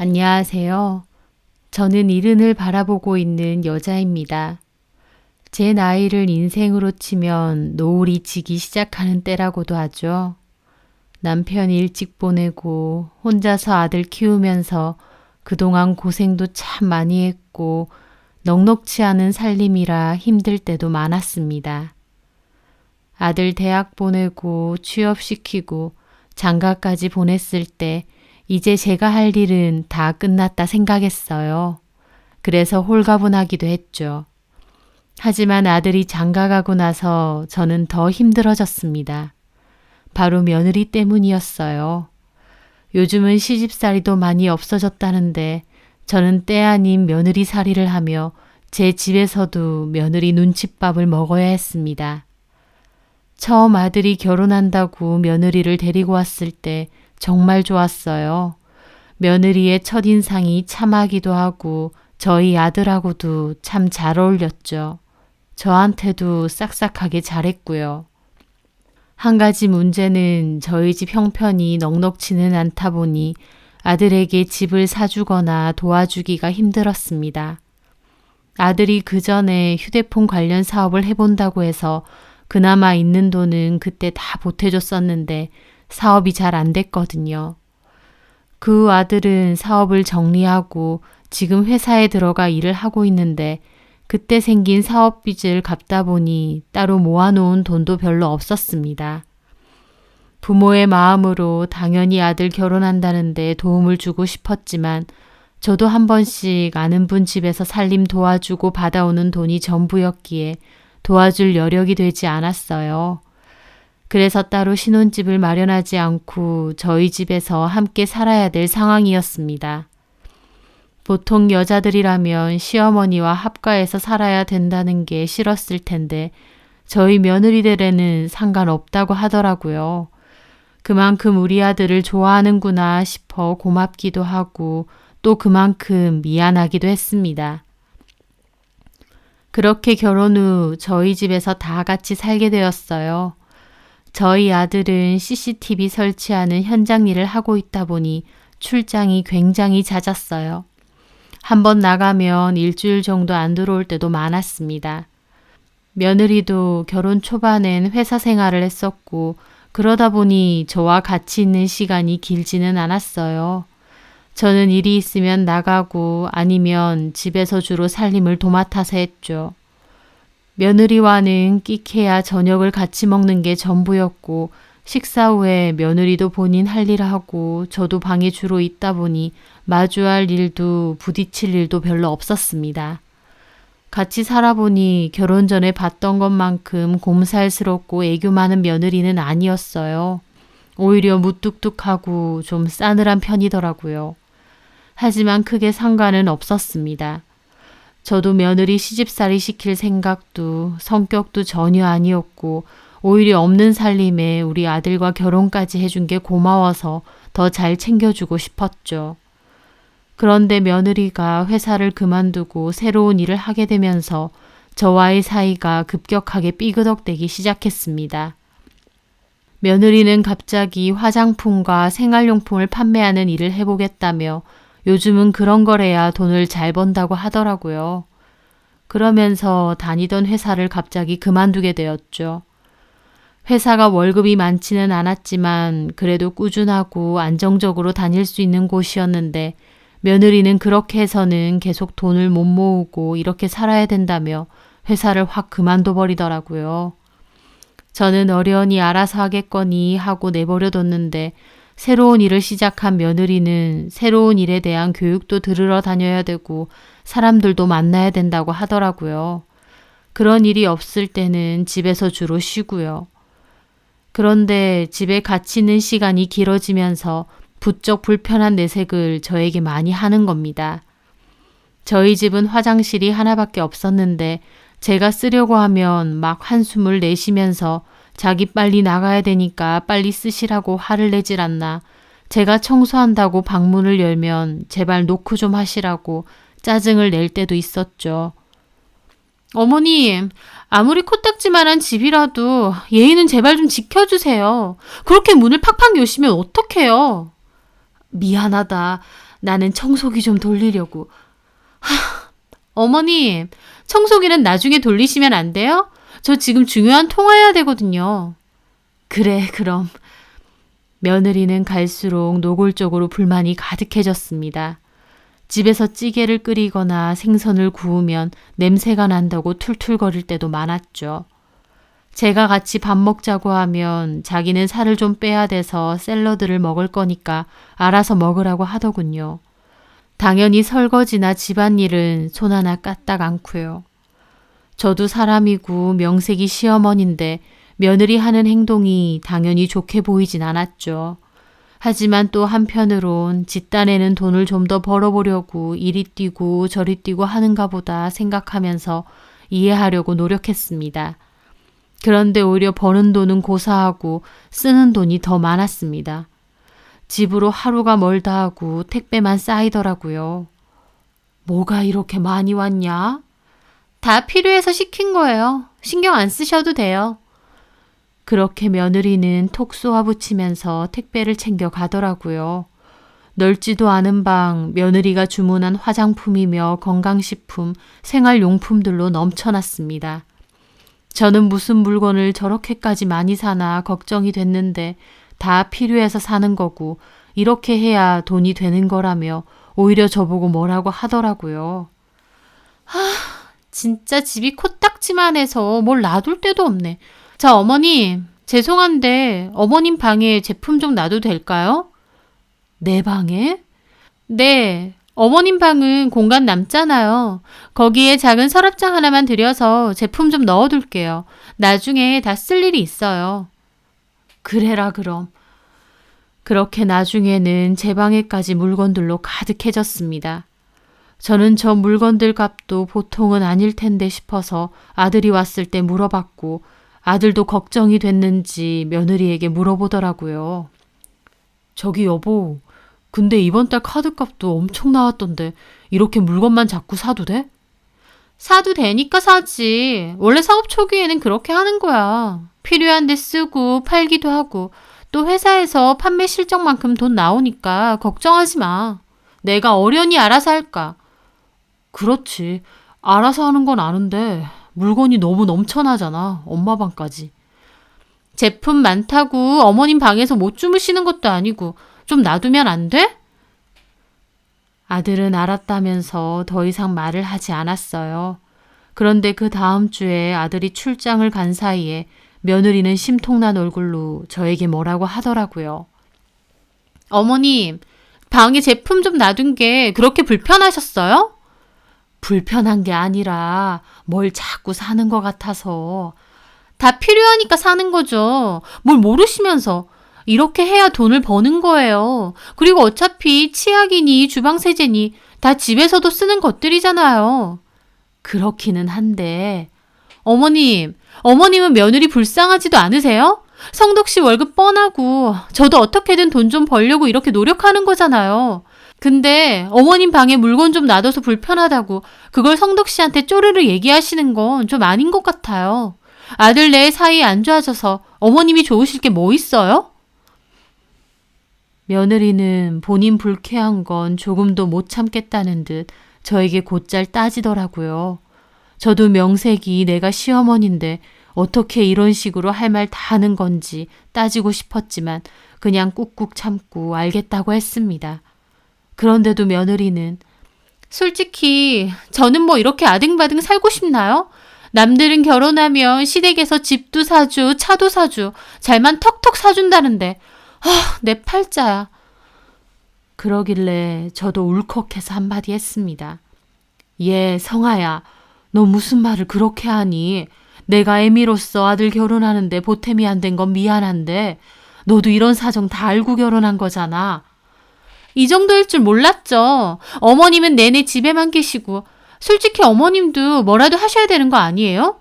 안녕하세요. 저는 이른을 바라보고 있는 여자입니다. 제 나이를 인생으로 치면 노을이 지기 시작하는 때라고도 하죠. 남편이 일찍 보내고 혼자서 아들 키우면서 그동안 고생도 참 많이 했고 넉넉지 않은 살림이라 힘들 때도 많았습니다. 아들 대학 보내고 취업시키고 장가까지 보냈을 때 이제 제가 할 일은 다 끝났다 생각했어요. 그래서 홀가분하기도 했죠. 하지만 아들이 장가가고 나서 저는 더 힘들어졌습니다. 바로 며느리 때문이었어요. 요즘은 시집살이도 많이 없어졌다는데 저는 때 아닌 며느리살이를 하며 제 집에서도 며느리 눈칫밥을 먹어야 했습니다. 처음 아들이 결혼한다고 며느리를 데리고 왔을 때 정말 좋았어요. 며느리의 첫인상이 참하기도 하고 저희 아들하고도 참 잘 어울렸죠. 저한테도 싹싹하게 잘했고요. 한 가지 문제는 저희 집 형편이 넉넉지는 않다 보니 아들에게 집을 사주거나 도와주기가 힘들었습니다. 아들이 그 전에 휴대폰 관련 사업을 해본다고 해서 그나마 있는 돈은 그때 다 보태줬었는데 사업이 잘 안 됐거든요. 그 아들은 사업을 정리하고 지금 회사에 들어가 일을 하고 있는데 그때 생긴 사업 빚을 갚다 보니 따로 모아놓은 돈도 별로 없었습니다. 부모의 마음으로 당연히 아들 결혼한다는데 도움을 주고 싶었지만 저도 한 번씩 아는 분 집에서 살림 도와주고 받아오는 돈이 전부였기에 도와줄 여력이 되지 않았어요. 그래서 따로 신혼집을 마련하지 않고 저희 집에서 함께 살아야 될 상황이었습니다. 보통 여자들이라면 시어머니와 합가해서 살아야 된다는 게 싫었을 텐데 저희 며느리들에는 상관없다고 하더라고요. 그만큼 우리 아들을 좋아하는구나 싶어 고맙기도 하고 또 그만큼 미안하기도 했습니다. 그렇게 결혼 후 저희 집에서 다 같이 살게 되었어요. 저희 아들은 CCTV 설치하는 현장 일을 하고 있다 보니 출장이 굉장히 잦았어요. 한번 나가면 일주일 정도 안 들어올 때도 많았습니다. 며느리도 결혼 초반엔 회사 생활을 했었고 그러다 보니 저와 같이 있는 시간이 길지는 않았어요. 저는 일이 있으면 나가고 아니면 집에서 주로 살림을 도맡아서 했죠. 며느리와는 끽해야 저녁을 같이 먹는 게 전부였고 식사 후에 며느리도 본인 할 일을 하고 저도 방에 주로 있다 보니 마주할 일도 부딪힐 일도 별로 없었습니다. 같이 살아보니 결혼 전에 봤던 것만큼 곰살스럽고 애교 많은 며느리는 아니었어요. 오히려 무뚝뚝하고 좀 싸늘한 편이더라고요. 하지만 크게 상관은 없었습니다. 저도 며느리 시집살이 시킬 생각도 성격도 전혀 아니었고 오히려 없는 살림에 우리 아들과 결혼까지 해준 게 고마워서 더 잘 챙겨주고 싶었죠. 그런데 며느리가 회사를 그만두고 새로운 일을 하게 되면서 저와의 사이가 급격하게 삐그덕대기 시작했습니다. 며느리는 갑자기 화장품과 생활용품을 판매하는 일을 해보겠다며 요즘은 그런 거래야 돈을 잘 번다고 하더라고요. 그러면서 다니던 회사를 갑자기 그만두게 되었죠. 회사가 월급이 많지는 않았지만 그래도 꾸준하고 안정적으로 다닐 수 있는 곳이었는데 며느리는 그렇게 해서는 계속 돈을 못 모으고 이렇게 살아야 된다며 회사를 확 그만둬 버리더라고요. 저는 어련히 알아서 하겠거니 하고 내버려뒀는데 새로운 일을 시작한 며느리는 새로운 일에 대한 교육도 들으러 다녀야 되고 사람들도 만나야 된다고 하더라고요. 그런 일이 없을 때는 집에서 주로 쉬고요. 그런데 집에 같이 있는 시간이 길어지면서 부쩍 불편한 내색을 저에게 많이 하는 겁니다. 저희 집은 화장실이 하나밖에 없었는데 제가 쓰려고 하면 막 한숨을 내쉬면서 자기 빨리 나가야 되니까 빨리 쓰시라고 화를 내질 않나. 제가 청소한다고 방문을 열면 제발 노크 좀 하시라고 짜증을 낼 때도 있었죠. 어머님, 아무리 코딱지만한 집이라도 예의는 제발 좀 지켜주세요. 그렇게 문을 팍팍 여시면 어떡해요? 미안하다. 나는 청소기 좀 돌리려고. 어머님, 청소기는 나중에 돌리시면 안 돼요? 저 지금 중요한 통화해야 되거든요. 그래, 그럼. 며느리는 갈수록 노골적으로 불만이 가득해졌습니다. 집에서 찌개를 끓이거나 생선을 구우면 냄새가 난다고 툴툴거릴 때도 많았죠. 제가 같이 밥 먹자고 하면 자기는 살을 좀 빼야 돼서 샐러드를 먹을 거니까 알아서 먹으라고 하더군요. 당연히 설거지나 집안일은 손 하나 까딱 않고요. 저도 사람이고 명색이 시어머니인데 며느리 하는 행동이 당연히 좋게 보이진 않았죠. 하지만 또 한편으론 집단에는 돈을 좀 더 벌어보려고 이리 뛰고 저리 뛰고 하는가 보다 생각하면서 이해하려고 노력했습니다. 그런데 오히려 버는 돈은 고사하고 쓰는 돈이 더 많았습니다. 집으로 하루가 멀다 하고 택배만 쌓이더라고요. 뭐가 이렇게 많이 왔냐? 다 필요해서 시킨 거예요. 신경 안 쓰셔도 돼요. 그렇게 며느리는 톡 쏘아붙이면서 택배를 챙겨 가더라고요. 넓지도 않은 방 며느리가 주문한 화장품이며 건강식품, 생활용품들로 넘쳐났습니다. 저는 무슨 물건을 저렇게까지 많이 사나 걱정이 됐는데 다 필요해서 사는 거고 이렇게 해야 돈이 되는 거라며 오히려 저보고 뭐라고 하더라고요. 진짜 집이 코딱지만 해서 뭘 놔둘 데도 없네. 자, 어머님, 죄송한데 어머님 방에 제품 좀 놔도 될까요? 내 방에? 네, 어머님 방은 공간 남잖아요. 거기에 작은 서랍장 하나만 들여서 제품 좀 넣어둘게요. 나중에 다 쓸 일이 있어요. 그래라 그럼. 그렇게 나중에는 제 방에까지 물건들로 가득해졌습니다. 저는 저 물건들 값도 보통은 아닐 텐데 싶어서 아들이 왔을 때 물어봤고 아들도 걱정이 됐는지 며느리에게 물어보더라고요. 저기 여보, 근데 이번 달 카드값도 엄청 나왔던데 이렇게 물건만 자꾸 사도 돼? 사도 되니까 사지. 원래 사업 초기에는 그렇게 하는 거야. 필요한 데 쓰고 팔기도 하고 또 회사에서 판매 실적만큼 돈 나오니까 걱정하지 마. 내가 어련히 알아서 할까. 그렇지. 알아서 하는 건 아는데 물건이 너무 넘쳐나잖아. 엄마 방까지. 제품 많다고 어머님 방에서 못 주무시는 것도 아니고 좀 놔두면 안 돼? 아들은 알았다면서 더 이상 말을 하지 않았어요. 그런데 그 다음 주에 아들이 출장을 간 사이에 며느리는 심통난 얼굴로 저에게 뭐라고 하더라고요. 어머님, 방에 제품 좀 놔둔 게 그렇게 불편하셨어요? 불편한 게 아니라 뭘 자꾸 사는 것 같아서. 다 필요하니까 사는 거죠. 뭘 모르시면서. 이렇게 해야 돈을 버는 거예요. 그리고 어차피 치약이니 주방세제니 다 집에서도 쓰는 것들이잖아요. 그렇기는 한데. 어머님은 며느리 불쌍하지도 않으세요? 성덕 씨 월급 뻔하고 저도 어떻게든 돈 좀 벌려고 이렇게 노력하는 거잖아요. 근데 어머님 방에 물건 좀 놔둬서 불편하다고 그걸 성덕 씨한테 쪼르르 얘기하시는 건 좀 아닌 것 같아요. 아들 내 사이 안 좋아져서 어머님이 좋으실 게 뭐 있어요? 며느리는 본인 불쾌한 건 조금도 못 참겠다는 듯 저에게 곧잘 따지더라고요. 저도 명색이 내가 시어머니인데 어떻게 이런 식으로 할 말 다 하는 건지 따지고 싶었지만 그냥 꾹꾹 참고 알겠다고 했습니다. 그런데도 며느리는 솔직히 저는 뭐 이렇게 아등바등 살고 싶나요? 남들은 결혼하면 시댁에서 집도 사주, 차도 사주, 잘만 턱턱 사준다는데 내 팔자야. 그러길래 저도 울컥해서 한마디 했습니다. 예, 성아야, 너 무슨 말을 그렇게 하니? 내가 애미로서 아들 결혼하는데 보탬이 안 된 건 미안한데 너도 이런 사정 다 알고 결혼한 거잖아. 이 정도일 줄 몰랐죠. 어머님은 내내 집에만 계시고 솔직히 어머님도 뭐라도 하셔야 되는 거 아니에요?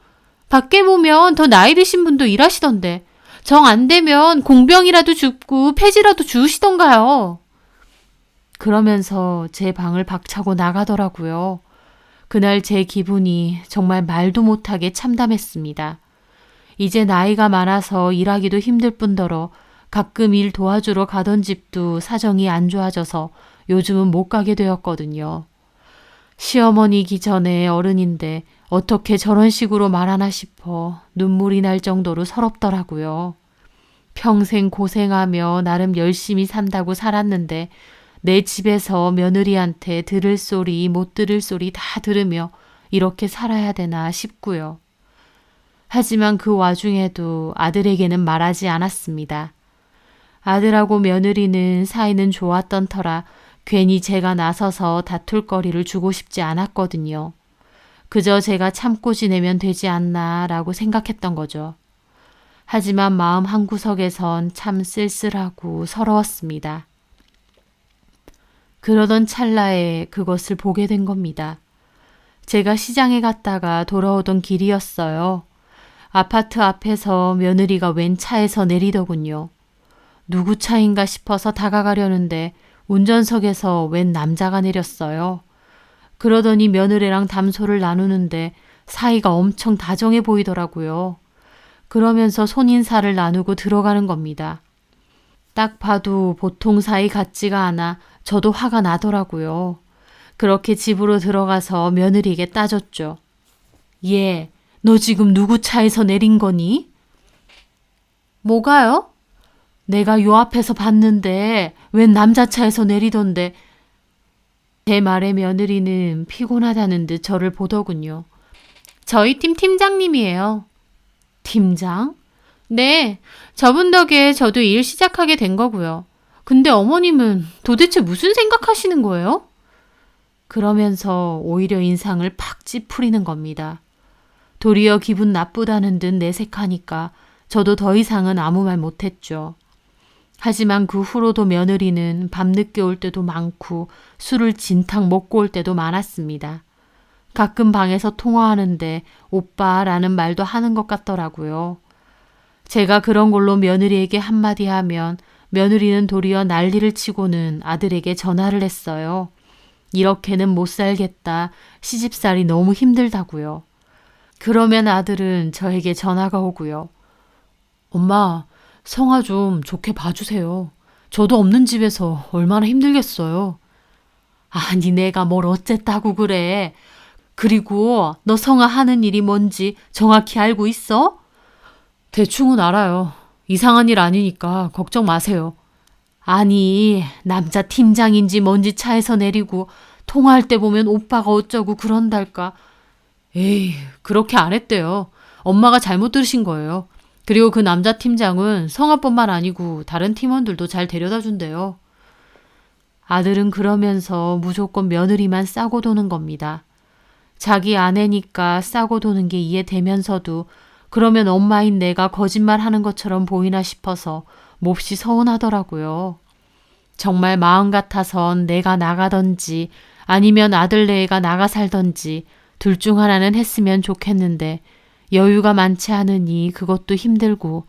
밖에 보면 더 나이 드신 분도 일하시던데 정 안 되면 공병이라도 줍고 폐지라도 주우시던가요. 그러면서 제 방을 박차고 나가더라고요. 그날 제 기분이 정말 말도 못하게 참담했습니다. 이제 나이가 많아서 일하기도 힘들 뿐더러 가끔 일 도와주러 가던 집도 사정이 안 좋아져서 요즘은 못 가게 되었거든요. 시어머니기 전에 어른인데 어떻게 저런 식으로 말하나 싶어 눈물이 날 정도로 서럽더라고요. 평생 고생하며 나름 열심히 산다고 살았는데 내 집에서 며느리한테 들을 소리 못 들을 소리 다 들으며 이렇게 살아야 되나 싶고요. 하지만 그 와중에도 아들에게는 말하지 않았습니다. 아들하고 며느리는 사이는 좋았던 터라 괜히 제가 나서서 다툴 거리를 주고 싶지 않았거든요. 그저 제가 참고 지내면 되지 않나 라고 생각했던 거죠. 하지만 마음 한구석에선 참 쓸쓸하고 서러웠습니다. 그러던 찰나에 그것을 보게 된 겁니다. 제가 시장에 갔다가 돌아오던 길이었어요. 아파트 앞에서 며느리가 웬 차에서 내리더군요. 누구 차인가 싶어서 다가가려는데 운전석에서 웬 남자가 내렸어요. 그러더니 며느리랑 담소를 나누는데 사이가 엄청 다정해 보이더라고요. 그러면서 손인사를 나누고 들어가는 겁니다. 딱 봐도 보통 사이 같지가 않아 저도 화가 나더라고요. 그렇게 집으로 들어가서 며느리에게 따졌죠. 얘, 너 지금 누구 차에서 내린 거니? 뭐가요? 내가 요 앞에서 봤는데 웬 남자 차에서 내리던데. 제 말에 며느리는 피곤하다는 듯 저를 보더군요. 저희 팀 팀장님이에요. 팀장? 네, 저분 덕에 저도 일 시작하게 된 거고요. 근데 어머님은 도대체 무슨 생각하시는 거예요? 그러면서 오히려 인상을 팍 찌푸리는 겁니다. 도리어 기분 나쁘다는 듯 내색하니까 저도 더 이상은 아무 말 못했죠. 하지만 그 후로도 며느리는 밤늦게 올 때도 많고 술을 진탕 먹고 올 때도 많았습니다. 가끔 방에서 통화하는데 오빠라는 말도 하는 것 같더라고요. 제가 그런 걸로 며느리에게 한마디 하면 며느리는 도리어 난리를 치고는 아들에게 전화를 했어요. 이렇게는 못 살겠다. 시집살이 너무 힘들다고요. 그러면 아들은 저에게 전화가 오고요. 엄마, 성아 좀 좋게 봐주세요. 저도 없는 집에서 얼마나 힘들겠어요. 아니 내가 뭘 어쨌다고 그래. 그리고 너 성아 하는 일이 뭔지 정확히 알고 있어? 대충은 알아요. 이상한 일 아니니까 걱정 마세요. 아니 남자 팀장인지 뭔지 차에서 내리고 통화할 때 보면 오빠가 어쩌고 그런달까. 에이 그렇게 안 했대요. 엄마가 잘못 들으신 거예요. 그리고 그 남자 팀장은 성아뿐만 아니고 다른 팀원들도 잘 데려다 준대요. 아들은 그러면서 무조건 며느리만 싸고 도는 겁니다. 자기 아내니까 싸고 도는 게 이해되면서도 그러면 엄마인 내가 거짓말하는 것처럼 보이나 싶어서 몹시 서운하더라고요. 정말 마음 같아선 내가 나가던지 아니면 아들네가 나가 살던지 둘 중 하나는 했으면 좋겠는데 여유가 많지 않으니 그것도 힘들고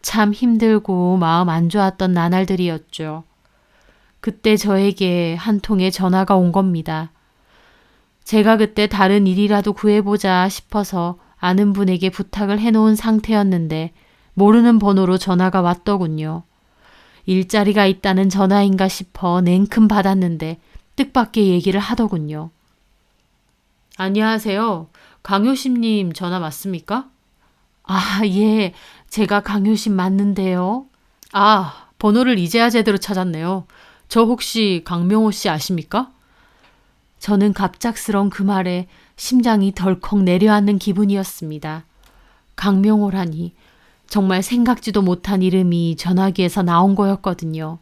참 힘들고 마음 안 좋았던 나날들이었죠. 그때 저에게 한 통의 전화가 온 겁니다. 제가 그때 다른 일이라도 구해보자 싶어서 아는 분에게 부탁을 해놓은 상태였는데 모르는 번호로 전화가 왔더군요. 일자리가 있다는 전화인가 싶어 냉큼 받았는데 뜻밖의 얘기를 하더군요. 안녕하세요. 강효심님 전화 맞습니까? 아, 예. 제가 강효심 맞는데요. 아, 번호를 이제야 제대로 찾았네요. 저 혹시 강명호 씨 아십니까? 저는 갑작스러운 그 말에 심장이 덜컥 내려앉는 기분이었습니다. 강명호라니 정말 생각지도 못한 이름이 전화기에서 나온 거였거든요.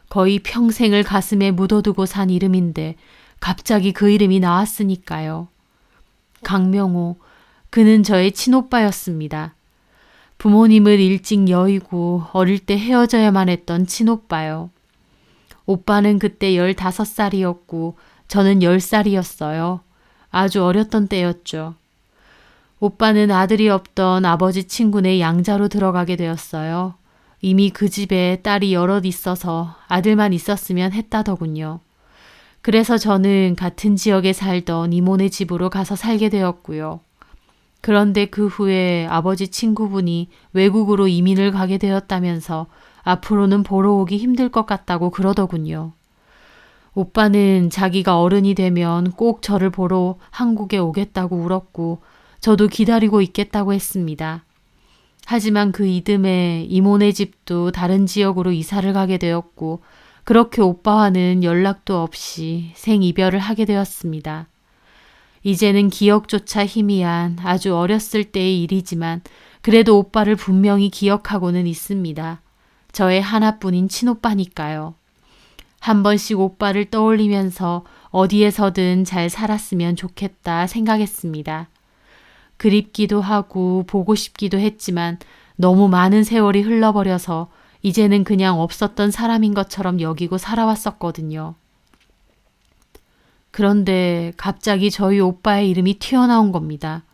거의 평생을 가슴에 묻어두고 산 이름인데 갑자기 그 이름이 나왔으니까요. 강명호, 그는 저의 친오빠였습니다. 부모님을 일찍 여의고 어릴 때 헤어져야만 했던 친오빠요. 오빠는 그때 15살이었고 저는 10살이었어요. 아주 어렸던 때였죠. 오빠는 아들이 없던 아버지 친구네 양자로 들어가게 되었어요. 이미 그 집에 딸이 여럿 있어서 아들만 있었으면 했다더군요. 그래서 저는 같은 지역에 살던 이모네 집으로 가서 살게 되었고요. 그런데 그 후에 아버지 친구분이 외국으로 이민을 가게 되었다면서 앞으로는 보러 오기 힘들 것 같다고 그러더군요. 오빠는 자기가 어른이 되면 꼭 저를 보러 한국에 오겠다고 울었고 저도 기다리고 있겠다고 했습니다. 하지만 그 이듬해 이모네 집도 다른 지역으로 이사를 가게 되었고 그렇게 오빠와는 연락도 없이 생이별을 하게 되었습니다. 이제는 기억조차 희미한 아주 어렸을 때의 일이지만 그래도 오빠를 분명히 기억하고는 있습니다. 저의 하나뿐인 친오빠니까요. 한 번씩 오빠를 떠올리면서 어디에서든 잘 살았으면 좋겠다 생각했습니다. 그립기도 하고 보고 싶기도 했지만 너무 많은 세월이 흘러버려서 이제는 그냥 없었던 사람인 것처럼 여기고 살아왔었거든요. 그런데 갑자기 저희 오빠의 이름이 튀어나온 겁니다.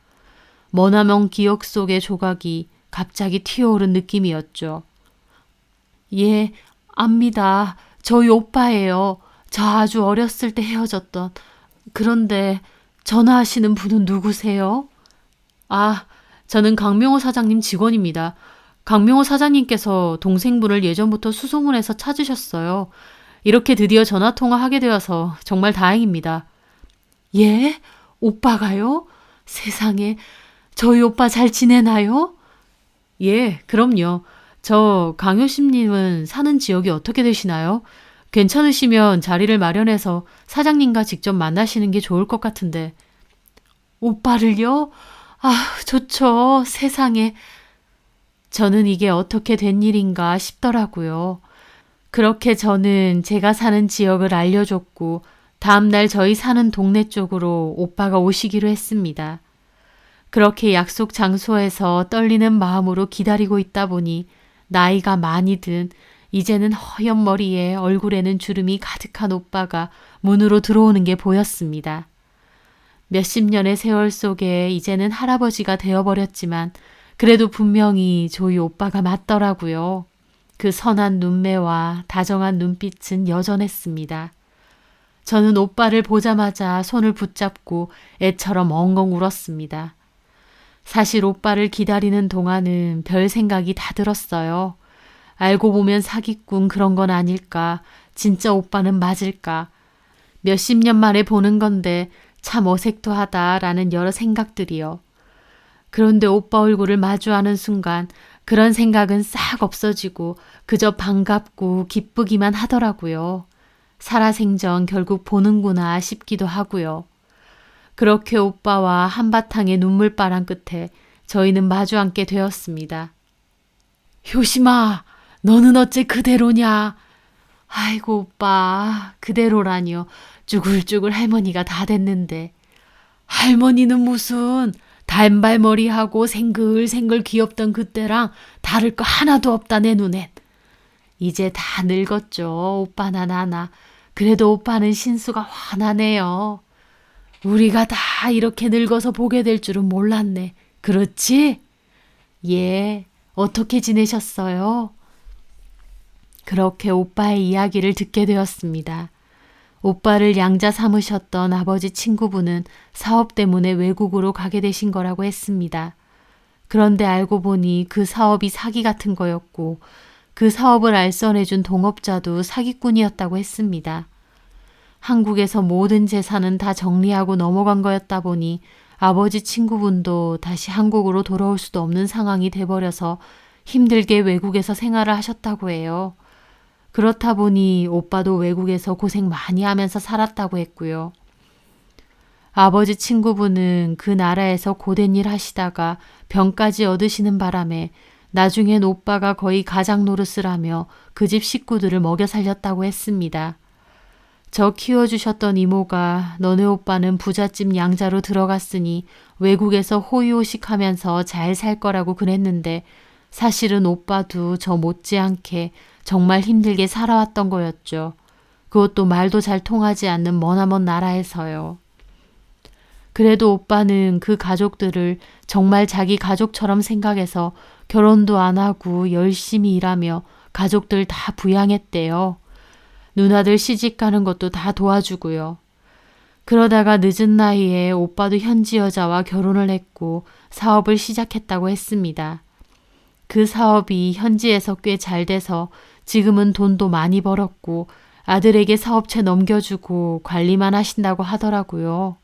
머나먼 기억 속의 조각이 갑자기 튀어오른 느낌이었죠. 예, 압니다. 저희 오빠예요. 저 아주 어렸을 때 헤어졌던. 그런데 전화하시는 분은 누구세요? 아, 저는 강명호 사장님 직원입니다. 강명호 사장님께서 동생분을 예전부터 수소문해서 찾으셨어요. 이렇게 드디어 전화통화하게 되어서 정말 다행입니다. 예? 오빠가요? 세상에, 저희 오빠 잘 지내나요? 예, 그럼요. 저 강효심님은 사는 지역이 어떻게 되시나요? 괜찮으시면 자리를 마련해서 사장님과 직접 만나시는 게 좋을 것 같은데. 오빠를요? 아, 좋죠. 세상에. 저는 이게 어떻게 된 일인가 싶더라고요. 그렇게 저는 제가 사는 지역을 알려줬고 다음날 저희 사는 동네 쪽으로 오빠가 오시기로 했습니다. 그렇게 약속 장소에서 떨리는 마음으로 기다리고 있다 보니 나이가 많이 든 이제는 허연 머리에 얼굴에는 주름이 가득한 오빠가 문으로 들어오는 게 보였습니다. 몇십 년의 세월 속에 이제는 할아버지가 되어버렸지만 그래도 분명히 저희 오빠가 맞더라고요. 그 선한 눈매와 다정한 눈빛은 여전했습니다. 저는 오빠를 보자마자 손을 붙잡고 애처럼 엉엉 울었습니다. 사실 오빠를 기다리는 동안은 별 생각이 다 들었어요. 알고 보면 사기꾼 그런 건 아닐까? 진짜 오빠는 맞을까? 몇십 년 만에 보는 건데 참 어색도 하다라는 여러 생각들이요. 그런데 오빠 얼굴을 마주하는 순간 그런 생각은 싹 없어지고 그저 반갑고 기쁘기만 하더라고요. 살아생전 결국 보는구나 싶기도 하고요. 그렇게 오빠와 한바탕의 눈물바람 끝에 저희는 마주 앉게 되었습니다. 효심아, 너는 어째 그대로냐? 아이고 오빠, 그대로라니요. 쭈글쭈글 할머니가 다 됐는데. 할머니는 무슨 단발머리하고 생글생글 귀엽던 그때랑 다를 거 하나도 없다 내 눈엔. 이제 다 늙었죠. 오빠나 나나. 그래도 오빠는 신수가 환하네요. 우리가 다 이렇게 늙어서 보게 될 줄은 몰랐네. 그렇지? 예, 어떻게 지내셨어요? 그렇게 오빠의 이야기를 듣게 되었습니다. 오빠를 양자 삼으셨던 아버지 친구분은 사업 때문에 외국으로 가게 되신 거라고 했습니다. 그런데 알고 보니 그 사업이 사기 같은 거였고 그 사업을 알선해준 동업자도 사기꾼이었다고 했습니다. 한국에서 모든 재산은 다 정리하고 넘어간 거였다 보니 아버지 친구분도 다시 한국으로 돌아올 수도 없는 상황이 돼버려서 힘들게 외국에서 생활을 하셨다고 해요. 그렇다 보니 오빠도 외국에서 고생 많이 하면서 살았다고 했고요. 아버지 친구분은 그 나라에서 고된 일 하시다가 병까지 얻으시는 바람에 나중엔 오빠가 거의 가장 노릇을 하며 그 집 식구들을 먹여 살렸다고 했습니다. 저 키워주셨던 이모가 너네 오빠는 부잣집 양자로 들어갔으니 외국에서 호의호식하면서 잘 살 거라고 그랬는데 사실은 오빠도 저 못지않게 정말 힘들게 살아왔던 거였죠. 그것도 말도 잘 통하지 않는 머나먼 나라에서요. 그래도 오빠는 그 가족들을 정말 자기 가족처럼 생각해서 결혼도 안 하고 열심히 일하며 가족들 다 부양했대요. 누나들 시집 가는 것도 다 도와주고요. 그러다가 늦은 나이에 오빠도 현지 여자와 결혼을 했고 사업을 시작했다고 했습니다. 그 사업이 현지에서 꽤 잘 돼서 지금은 돈도 많이 벌었고 아들에게 사업체 넘겨주고 관리만 하신다고 하더라고요.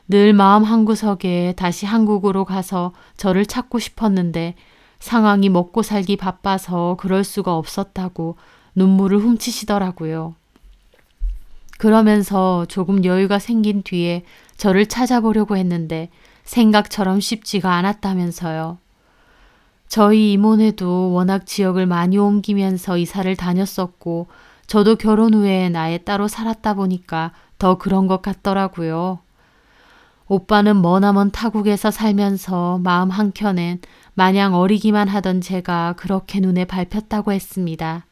늘 마음 한구석에 다시 한국으로 가서 저를 찾고 싶었는데 상황이 먹고 살기 바빠서 그럴 수가 없었다고 눈물을 훔치시더라고요. 그러면서 조금 여유가 생긴 뒤에 저를 찾아보려고 했는데 생각처럼 쉽지가 않았다면서요. 저희 이모네도 워낙 지역을 많이 옮기면서 이사를 다녔었고 저도 결혼 후에 아예 따로 살았다 보니까 더 그런 것 같더라고요. 오빠는 머나먼 타국에서 살면서 마음 한켠엔 마냥 어리기만 하던 제가 그렇게 눈에 밟혔다고 했습니다.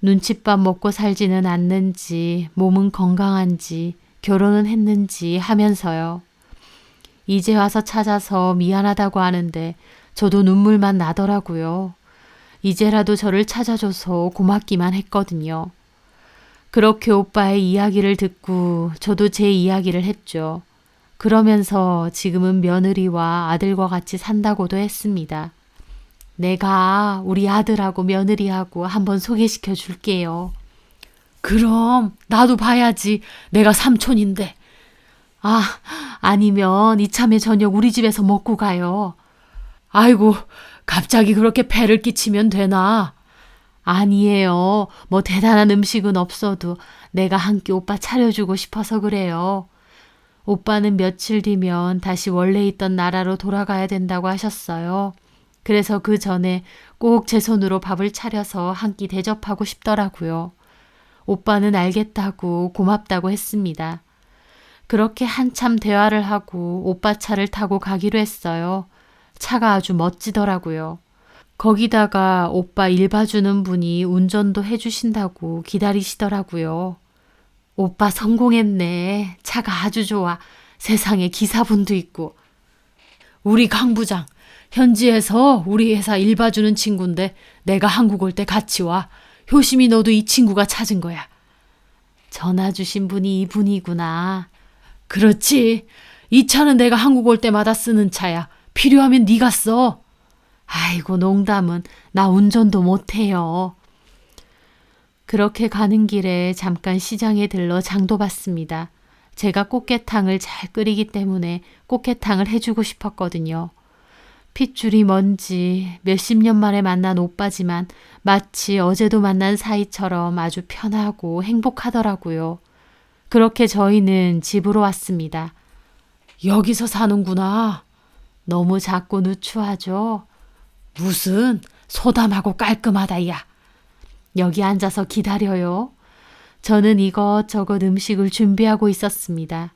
눈칫밥 먹고 살지는 않는지, 몸은 건강한지, 결혼은 했는지 하면서요. 이제 와서 찾아서 미안하다고 하는데 저도 눈물만 나더라고요. 이제라도 저를 찾아줘서 고맙기만 했거든요. 그렇게 오빠의 이야기를 듣고 저도 제 이야기를 했죠. 그러면서 지금은 며느리와 아들과 같이 산다고도 했습니다. 내가 우리 아들하고 며느리하고 한번 소개시켜 줄게요. 그럼 나도 봐야지. 내가 삼촌인데. 아, 아니면 이참에 저녁 우리 집에서 먹고 가요. 아이고, 갑자기 그렇게 패를 끼치면 되나? 아니에요. 뭐 대단한 음식은 없어도 내가 한 끼 오빠 차려주고 싶어서 그래요. 오빠는 며칠 뒤면 다시 원래 있던 나라로 돌아가야 된다고 하셨어요. 그래서 그 전에 꼭 제 손으로 밥을 차려서 한 끼 대접하고 싶더라고요. 오빠는 알겠다고 고맙다고 했습니다. 그렇게 한참 대화를 하고 오빠 차를 타고 가기로 했어요. 차가 아주 멋지더라고요. 거기다가 오빠 일 봐주는 분이 운전도 해주신다고 기다리시더라고요. 오빠 성공했네. 차가 아주 좋아. 세상에 기사분도 있고. 우리 강 부장, 현지에서 우리 회사 일 봐주는 친구인데 내가 한국 올 때 같이 와. 효심이 너도 이 친구가 찾은 거야. 전화 주신 분이 이분이구나. 그렇지. 이 차는 내가 한국 올 때마다 쓰는 차야. 필요하면 네가 써. 아이고 농담은 나 운전도 못해요. 그렇게 가는 길에 잠깐 시장에 들러 장도 봤습니다. 제가 꽃게탕을 잘 끓이기 때문에 꽃게탕을 해주고 싶었거든요. 핏줄이 뭔지 몇십 년 만에 만난 오빠지만 마치 어제도 만난 사이처럼 아주 편하고 행복하더라고요. 그렇게 저희는 집으로 왔습니다. 여기서 사는구나. 너무 작고 누추하죠? 무슨 소담하고 깔끔하다 야. 여기 앉아서 기다려요. 저는 이것저것 음식을 준비하고 있었습니다.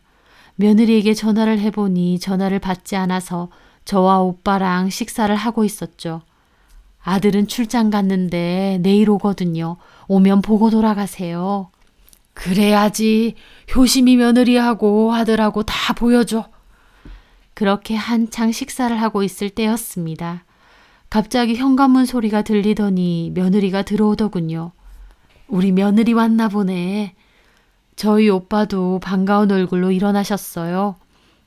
며느리에게 전화를 해보니 전화를 받지 않아서 저와 오빠랑 식사를 하고 있었죠. 아들은 출장 갔는데 내일 오거든요. 오면 보고 돌아가세요. 그래야지. 효심이 며느리하고 아들하고 다 보여줘. 그렇게 한창 식사를 하고 있을 때였습니다. 갑자기 현관문 소리가 들리더니 며느리가 들어오더군요. 우리 며느리 왔나 보네. 저희 오빠도 반가운 얼굴로 일어나셨어요.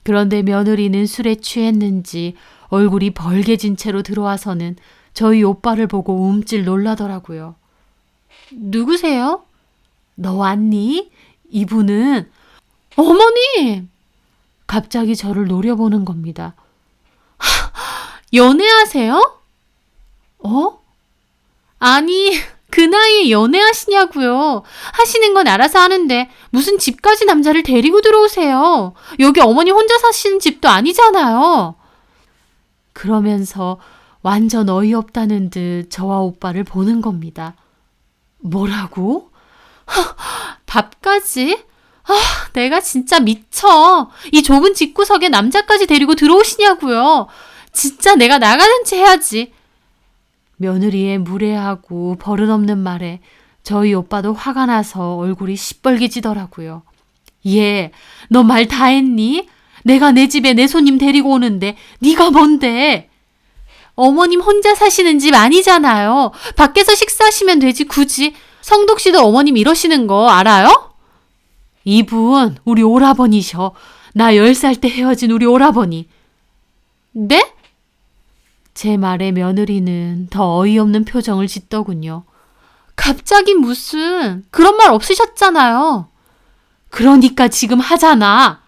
그런데 며느리는 술에 취했는지 얼굴이 벌개진 채로 들어와서는 저희 오빠를 보고 움찔 놀라더라고요. 누구세요? 너 왔니? 이분은 어머니! 갑자기 저를 노려보는 겁니다. 연애하세요? 아니, 그 나이에 연애하시냐고요. 하시는 건 알아서 하는데 무슨 집까지 남자를 데리고 들어오세요. 여기 어머니 혼자 사시는 집도 아니잖아요. 그러면서 완전 어이없다는 듯 저와 오빠를 보는 겁니다. 뭐라고? 밥까지? 내가 진짜 미쳐. 이 좁은 집구석에 남자까지 데리고 들어오시냐고요. 진짜 내가 나가는지 해야지. 며느리의 무례하고 버릇없는 말에 저희 오빠도 화가 나서 얼굴이 시뻘개지더라고요. 얘, 너 말 다 했니? 내가 내 집에 내 손님 데리고 오는데 네가 뭔데? 어머님 혼자 사시는 집 아니잖아요. 밖에서 식사하시면 되지 굳이. 성덕 씨도 어머님 이러시는 거 알아요? 이분 우리 오라버니셔. 나 10살 때 헤어진 우리 오라버니. 네? 제 말에 며느리는 더 어이없는 표정을 짓더군요. 갑자기 무슨 그런 말 없으셨잖아요. 그러니까 지금 하잖아.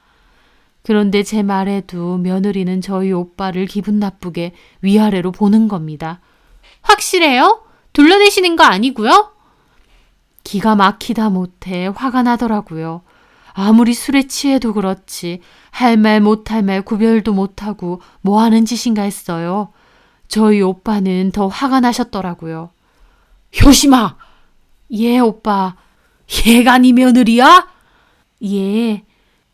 그런데 제 말에도 며느리는 저희 오빠를 기분 나쁘게 위아래로 보는 겁니다. 확실해요? 둘러대시는 거 아니고요? 기가 막히다 못해 화가 나더라고요. 아무리 술에 취해도 그렇지 할 말 못할 말 구별도 못하고 뭐 하는 짓인가 했어요. 저희 오빠는 더 화가 나셨더라고요. 효심아! 예, 오빠. 얘가 네 며느리야? 예.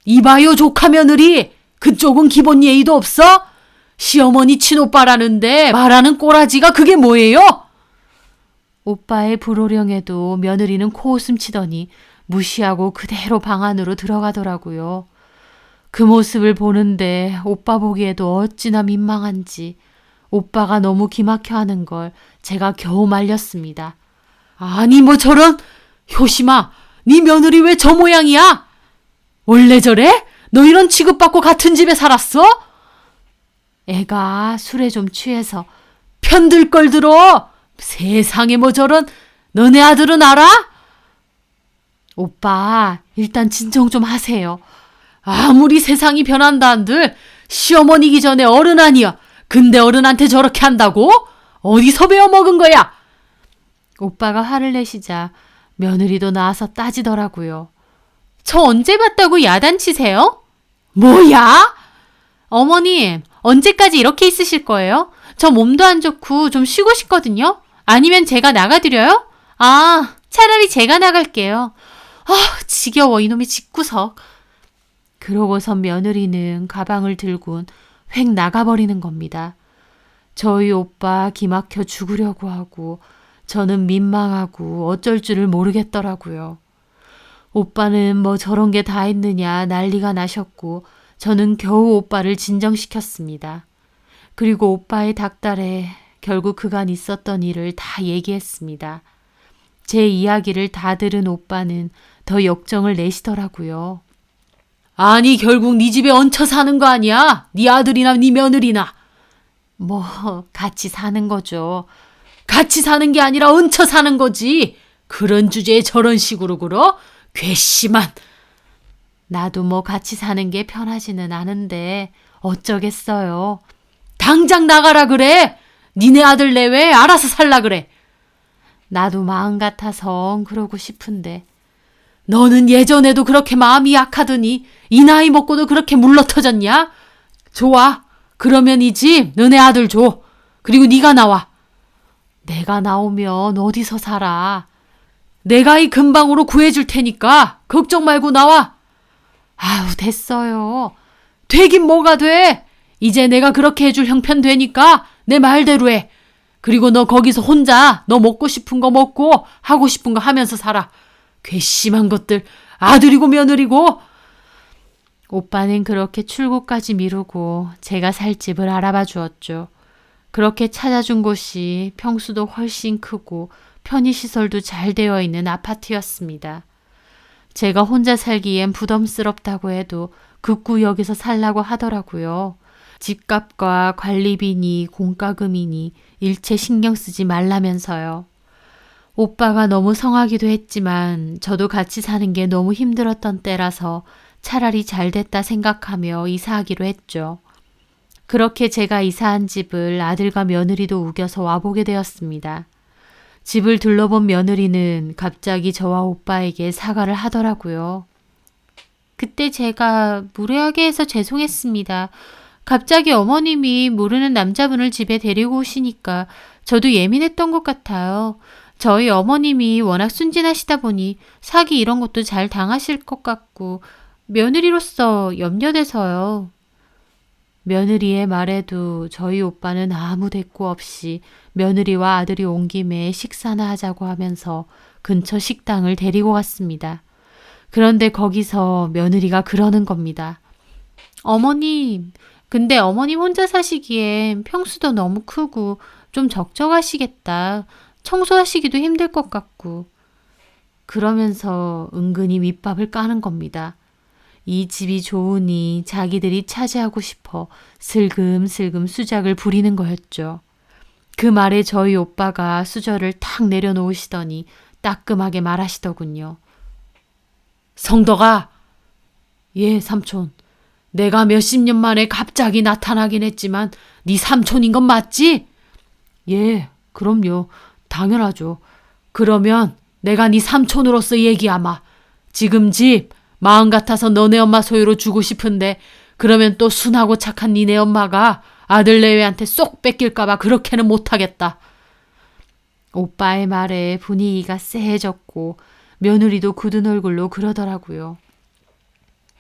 이봐요, 조카 며느리. 그쪽은 기본 예의도 없어? 시어머니 친오빠라는데 말하는 꼬라지가 그게 뭐예요? 오빠의 불호령에도 며느리는 코웃음 치더니 무시하고 그대로 방 안으로 들어가더라고요. 그 모습을 보는데 오빠 보기에도 어찌나 민망한지 오빠가 너무 기막혀 하는 걸 제가 겨우 말렸습니다. 아니 뭐 저런. 효심아, 네 며느리 왜 저 모양이야? 원래 저래? 너 이런 취급받고 같은 집에 살았어? 애가 술에 좀 취해서 편들 걸 들어. 세상에 뭐 저런. 너네 아들은 알아? 오빠, 일단 진정 좀 하세요. 아무리 세상이 변한다 한들 시어머니기 전에 어른 아니야. 근데 어른한테 저렇게 한다고? 어디서 배워먹은 거야? 오빠가 화를 내시자 며느리도 나와서 따지더라고요. 저 언제 봤다고 야단치세요? 뭐야? 어머님, 언제까지 이렇게 있으실 거예요? 저 몸도 안 좋고 좀 쉬고 싶거든요. 아니면 제가 나가드려요? 아, 차라리 제가 나갈게요. 아, 지겨워 이놈의 집구석. 그러고선 며느리는 가방을 들곤 획 나가버리는 겁니다. 저희 오빠 기막혀 죽으려고 하고 저는 민망하고 어쩔 줄을 모르겠더라고요. 오빠는 뭐 저런 게 다 있느냐 난리가 나셨고 저는 겨우 오빠를 진정시켰습니다. 그리고 오빠의 닥달에 결국 그간 있었던 일을 다 얘기했습니다. 제 이야기를 다 들은 오빠는 더 역정을 내시더라고요. 아니 결국 네 집에 얹혀 사는 거 아니야? 네 아들이나 네 며느리나. 뭐 같이 사는 거죠. 같이 사는 게 아니라 얹혀 사는 거지. 그런 주제에 저런 식으로 굴어? 괘씸한. 나도 뭐 같이 사는 게 편하지는 않은데 어쩌겠어요. 당장 나가라 그래. 니네 아들 내외 알아서 살라 그래. 나도 마음 같아서 그러고 싶은데 너는 예전에도 그렇게 마음이 약하더니 이 나이 먹고도 그렇게 물러터졌냐? 좋아. 그러면 이 집 너네 아들 줘. 그리고 네가 나와. 내가 나오면 어디서 살아? 내가 이 근방으로 구해줄 테니까 걱정 말고 나와. 아우 됐어요. 되긴 뭐가 돼. 이제 내가 그렇게 해줄 형편 되니까 내 말대로 해. 그리고 너 거기서 혼자 너 먹고 싶은 거 먹고 하고 싶은 거 하면서 살아. 괘씸한 것들. 아들이고 며느리고. 오빠는 그렇게 출고까지 미루고 제가 살 집을 알아봐 주었죠. 그렇게 찾아준 곳이 평수도 훨씬 크고 편의시설도 잘 되어 있는 아파트였습니다. 제가 혼자 살기엔 부담스럽다고 해도 극구역에서 살라고 하더라고요. 집값과 관리비니 공과금이니 일체 신경 쓰지 말라면서요. 오빠가 너무 성하기도 했지만 저도 같이 사는 게 너무 힘들었던 때라서 차라리 잘 됐다 생각하며 이사하기로 했죠. 그렇게 제가 이사한 집을 아들과 며느리도 우겨서 와보게 되었습니다. 집을 둘러본 며느리는 갑자기 저와 오빠에게 사과를 하더라고요. 그때 제가 무례하게 해서 죄송했습니다. 갑자기 어머님이 모르는 남자분을 집에 데리고 오시니까 저도 예민했던 것 같아요. 저희 어머님이 워낙 순진하시다 보니 사기 이런 것도 잘 당하실 것 같고 며느리로서 염려돼서요. 며느리의 말에도 저희 오빠는 아무 대꾸 없이 며느리와 아들이 온 김에 식사나 하자고 하면서 근처 식당을 데리고 갔습니다. 그런데 거기서 며느리가 그러는 겁니다. 어머님, 근데 어머님 혼자 사시기엔 평수도 너무 크고 좀 적적하시겠다. 청소하시기도 힘들 것 같고. 그러면서 은근히 밑밥을 까는 겁니다. 이 집이 좋으니 자기들이 차지하고 싶어 슬금슬금 수작을 부리는 거였죠. 그 말에 저희 오빠가 수저를 탁 내려놓으시더니 따끔하게 말하시더군요. 성덕아. 예, 삼촌. 내가 몇십 년 만에 갑자기 나타나긴 했지만 네 삼촌인 건 맞지? 예, 그럼요. 당연하죠. 그러면 내가 네 삼촌으로서 얘기하마. 지금 집 마음 같아서 너네 엄마 소유로 주고 싶은데 그러면 또 순하고 착한 니네 엄마가 아들 내외한테 쏙 뺏길까봐 그렇게는 못하겠다. 오빠의 말에 분위기가 쎄해졌고 며느리도 굳은 얼굴로 그러더라고요.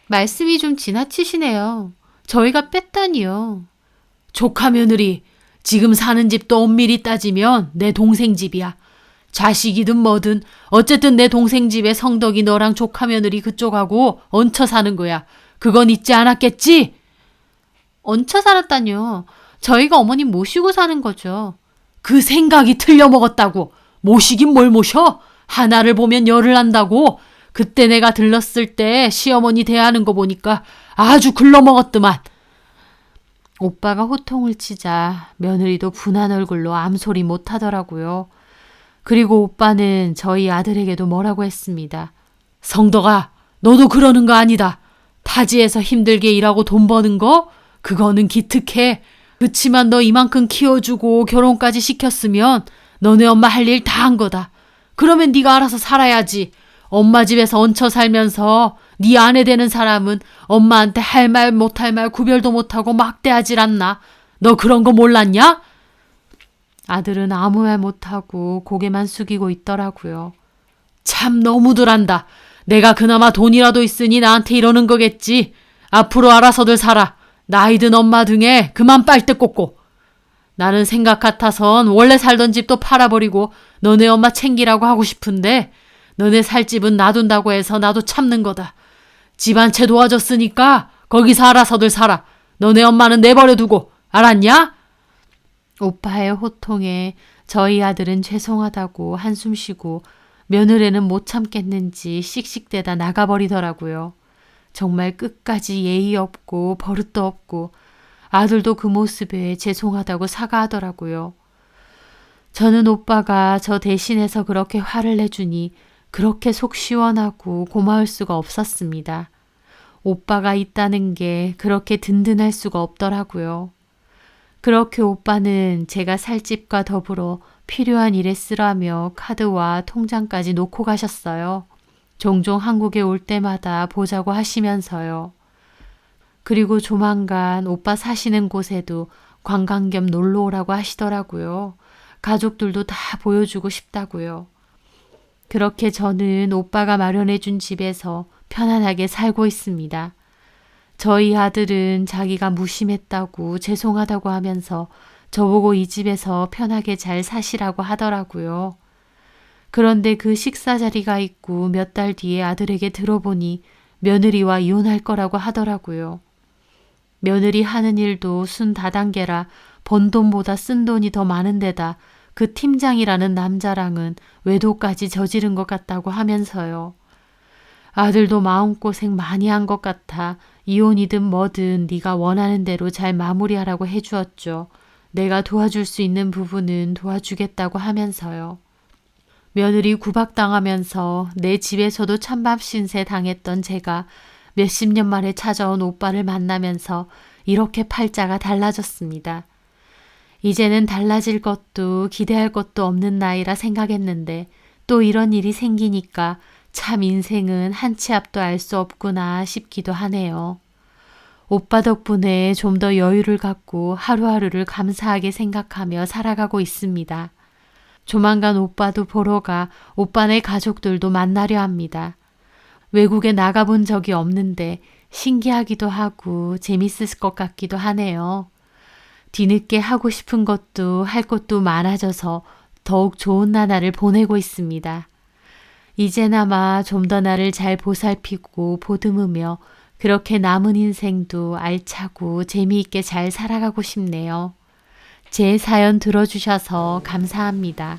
말씀이 좀 지나치시네요. 저희가 뺐다니요. 조카 며느리, 지금 사는 집도 엄밀히 따지면 내 동생 집이야. 자식이든 뭐든 어쨌든 내 동생 집에 성덕이 너랑 조카 며느리 그쪽하고 얹혀 사는 거야. 그건 잊지 않았겠지? 얹혀 살았다뇨. 저희가 어머님 모시고 사는 거죠. 그 생각이 틀려먹었다고. 모시긴 뭘 모셔? 하나를 보면 열을 난다고. 그때 내가 들렀을 때 시어머니 대하는 거 보니까 아주 글러먹었더만. 오빠가 호통을 치자 며느리도 분한 얼굴로 암소리 못하더라고요. 그리고 오빠는 저희 아들에게도 뭐라고 했습니다. 성덕아, 너도 그러는 거 아니다. 타지에서 힘들게 일하고 돈 버는 거? 그거는 기특해. 그치만 너 이만큼 키워주고 결혼까지 시켰으면 너네 엄마 할 일 다 한 거다. 그러면 네가 알아서 살아야지. 엄마 집에서 얹혀 살면서 네 아내 되는 사람은 엄마한테 할 말 못할 말 구별도 못하고 막대하질 않나? 너 그런 거 몰랐냐? 아들은 아무 말 못하고 고개만 숙이고 있더라고요. 참 너무들 한다. 내가 그나마 돈이라도 있으니 나한테 이러는 거겠지. 앞으로 알아서들 살아. 나이 든 엄마 등에 그만 빨대 꽂고. 나는 생각 같아선 원래 살던 집도 팔아버리고 너네 엄마 챙기라고 하고 싶은데 너네 살 집은 놔둔다고 해서 나도 참는 거다. 집 한 채 도와줬으니까 거기서 알아서들 살아. 너네 엄마는 내버려 두고. 알았냐? 오빠의 호통에 저희 아들은 죄송하다고 한숨 쉬고 며느리는 못 참겠는지 씩씩대다 나가버리더라고요. 정말 끝까지 예의 없고 버릇도 없고 아들도 그 모습에 죄송하다고 사과하더라고요. 저는 오빠가 저 대신해서 그렇게 화를 내주니 그렇게 속 시원하고 고마울 수가 없었습니다. 오빠가 있다는 게 그렇게 든든할 수가 없더라고요. 그렇게 오빠는 제가 살 집과 더불어 필요한 일에 쓰라며 카드와 통장까지 놓고 가셨어요. 종종 한국에 올 때마다 보자고 하시면서요. 그리고 조만간 오빠 사시는 곳에도 관광 겸 놀러 오라고 하시더라고요. 가족들도 다 보여주고 싶다고요. 그렇게 저는 오빠가 마련해준 집에서 편안하게 살고 있습니다. 저희 아들은 자기가 무심했다고 죄송하다고 하면서 저보고 이 집에서 편하게 잘 사시라고 하더라고요. 그런데 그 식사 자리가 있고 몇 달 뒤에 아들에게 들어보니 며느리와 이혼할 거라고 하더라고요. 며느리 하는 일도 순 다단계라 번 돈보다 쓴 돈이 더 많은 데다 그 팀장이라는 남자랑은 외도까지 저지른 것 같다고 하면서요. 아들도 마음고생 많이 한 것 같아 이혼이든 뭐든 네가 원하는 대로 잘 마무리하라고 해주었죠. 내가 도와줄 수 있는 부분은 도와주겠다고 하면서요. 며느리 구박당하면서 내 집에서도 찬밥 신세 당했던 제가 몇십 년 만에 찾아온 오빠를 만나면서 이렇게 팔자가 달라졌습니다. 이제는 달라질 것도 기대할 것도 없는 나이라 생각했는데 또 이런 일이 생기니까 참 인생은 한 치 앞도 알 수 없구나 싶기도 하네요. 오빠 덕분에 좀 더 여유를 갖고 하루하루를 감사하게 생각하며 살아가고 있습니다. 조만간 오빠도 보러 가 오빠네 가족들도 만나려 합니다. 외국에 나가본 적이 없는데 신기하기도 하고 재밌을 것 같기도 하네요. 뒤늦게 하고 싶은 것도 할 것도 많아져서 더욱 좋은 나날을 보내고 있습니다. 이제나마 좀 더 나를 잘 보살피고 보듬으며 그렇게 남은 인생도 알차고 재미있게 잘 살아가고 싶네요. 제 사연 들어주셔서 감사합니다.